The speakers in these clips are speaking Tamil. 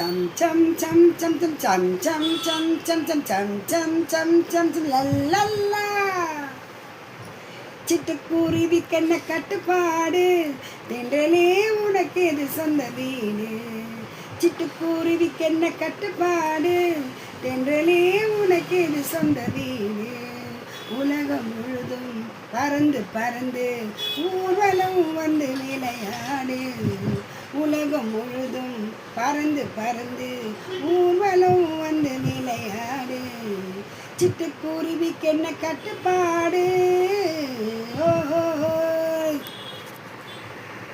chum chum chum chum chum chum chum chum chum chum chum chum chum chum chum la la la. சிட்டுக்குருவிக்கென்ன கட்டுப்பாடு, தென்றலே உனக்கு எது சொந்த வீடு. சிட்டுக்குருவிக்கென்ன கட்டுப்பாடு, தென்றலே உனக்கு எது சொந்த வீடு. உலகம் முழுதும் பறந்து பறந்து ஊர்வலம் வந்து விளையாடு. உலகம் முழுதும் பறந்து பறந்து ஊர்வலம் வந்து விளையாடு. சிட்டுக்குருவிக்கென்ன கட்டுப்பாடு.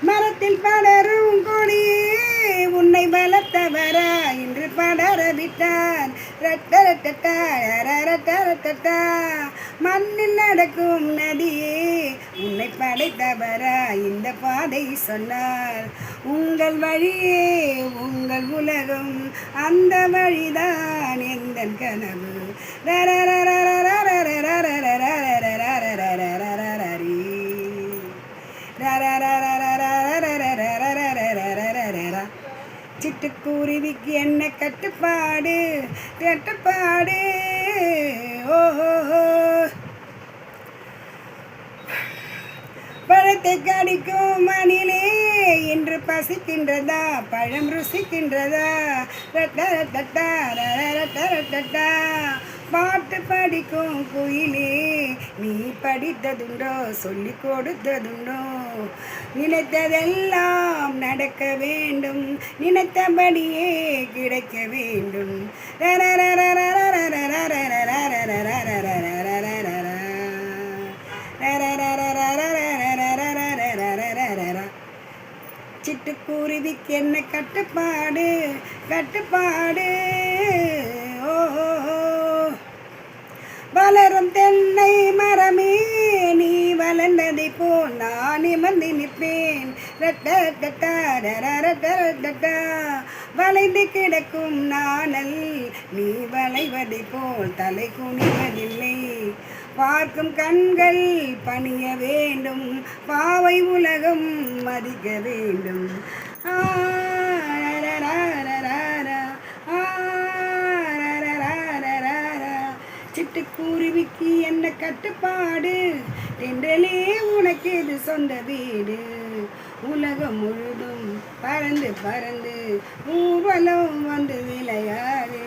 மரத்தில் படரும் கொடியே உன்னை வளர்த்தவரா இன்று படர விட்டார். மண்ணில் நடக்கும் நதியே உன்னை படைத்தவரா இந்த பாதை சொன்னார். உங்கள் வழியே உங்கள் உலகம், அந்த வழிதான் எந்தன் கனவு. சிட்டுக்குருவிக்கு என்ன கட்டுப்பாடு, கட்டுப்பாடு. ஓஹோ, பழத்தை கடிக்கும் மணிலே இன்று பசிக்கின்றதா, பழம் ருசிக்கின்றதா. பாட்டு படிக்கும் குயிலே நீ படித்ததுண்டோ, சொல்லி கொடுத்ததுண்டோ. நினைத்ததெல்லாம் நடக்க வேண்டும், நினைத்தபடியே கிடைக்க வேண்டும். சிட்டுக்குருவிக்கு என்ன கட்டுப்பாடு, கட்டுப்பாடு. ஓஹோ, வளரும் தென்னை மரமே நீ வளர்ந்ததை போல் நான் நிமிர்ந்து நிற்பேன். வளைந்து கிடக்கும் நாணல் நீ வளைவதை போல் தலை குனிவதில்லை. பார்க்கும் கண்கள் பணிய வேண்டும், பாவை உலகம் மதிக்க வேண்டும். சிட்டுக்குருவிக்கு என்ன கட்டுப்பாடு, தென்றலே உனக்கு எது சொந்த வீடு. உலகம் முழுதும் பறந்து பறந்து ஊர்வலம் வந்து விளையாடு.